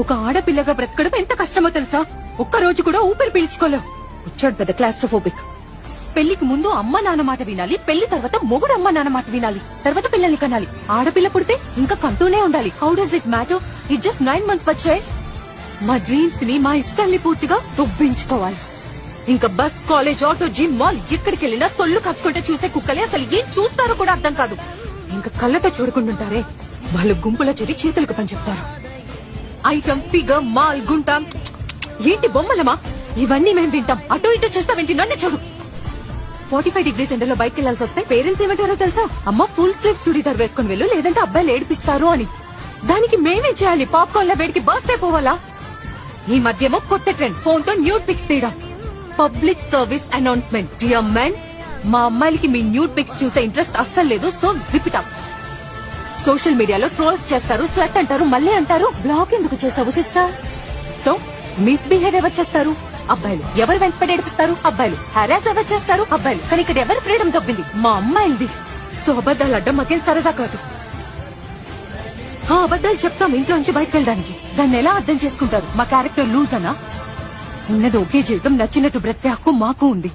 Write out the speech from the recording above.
ఒక ఆడపిల్లగా బ్రతకడం ఎంత కష్టమో తెలుసా? ఒక్క రోజు కూడా ఊపిరి పీల్చుకోలేవు. వచ్చాడు పెద్ద క్లాస్ట్రోఫోబిక్. పెళ్లికి ముందు అమ్మ నాన్న మాట వినాలి, పెళ్లి తర్వాత మొగుడు అమ్మ నాన్న మాట వినాలి, తర్వాత పిల్లల్ని కనాలి. ఆడపిల్ల పుడితే ఇంకా కంటూనే ఉండాలి. How does it matter? It just 9 months వచ్చాయి. మా డ్రీమ్స్ ని, మా ఇష్టాల్ని పూర్తిగా దొబ్బించుకోవాలి. ఇంకా bus, college, auto, gym, mall ఎక్కడికి వెళ్ళినా సొల్లు కచ్చుకుంటే చూసే కుక్కలే అసలు ఏం చూస్తారో కూడా అర్థం కాదు. ఇంకా కళ్ళతో చూడకుంటుంటారే, వాళ్ళు గుంపులో చేరి చేతులకు పని చెప్తారు. ఐటమ్, ఫిగర్, మాల్, గుంటాం, ఏంటి బొమ్మలమా? ఇవన్నీ మేం వింటాం. అటు ఇటు చూస్తావేంటి? నన్ను చూడు. 45 degrees ఎండలో బయటకు వెళ్లాల్సి వస్తే పేరెంట్స్ ఏమంటారో తెలుసా? అమ్మ ఫుల్ స్లీవ్ చుడీదార్ వేసుకుని వెళ్ళు, లేదంటే అబ్బాయిలు ఏడిపిస్తారు అని. దానికి మేమే చేయాలి? పాప్కార్న్ ల వేడికి బర్స్ట్ అయిపోవాలా? ఈ మధ్యేమో కొత్త ట్రెండ్, ఫోన్ తో న్యూడ్ పిక్స్ తీయడం. Public service announcement, dear men, మా అమ్మాయిలకి మీ న్యూడ్ పిక్స్ చూసే ఇంట్రెస్ట్ అస్సలు లేదు. So zip it up. Social మీడియాలో ట్రోల్స్ చేస్తారు, స్లట్ అంటారు, మళ్ళీ అంటారు బ్లాక్ ఎందుకు చేసావు సిస్టర్? సో మిస్బిహేవ్ ఎవరు చేస్తారు? అబ్బాయిలు. ఎవరు వెంటపడి ఏడిపిస్తారు? అబ్బాయిలు. హెరాస్ ఎవరు చేస్తారు? అబ్బాయిలు. కానీ ఇక్కడ ఎవరు ఫ్రీడమ్ దొబ్బింది? మా అమ్మాయిలది. సో అబద్దాలు అడ్డం మాకేం సరదా కాదు. అబద్దాలు చెప్తాం ఇంట్లోంచి బయటకు వెళ్ళడానికి. దాన్ని ఎలా అర్థం చేసుకుంటారు? మా క్యారెక్టర్ లూజ్ అనా? ఉన్నది ఒకే జీవితం, నచ్చినట్టు బ్రతికే హక్కు మాకు ఉంది.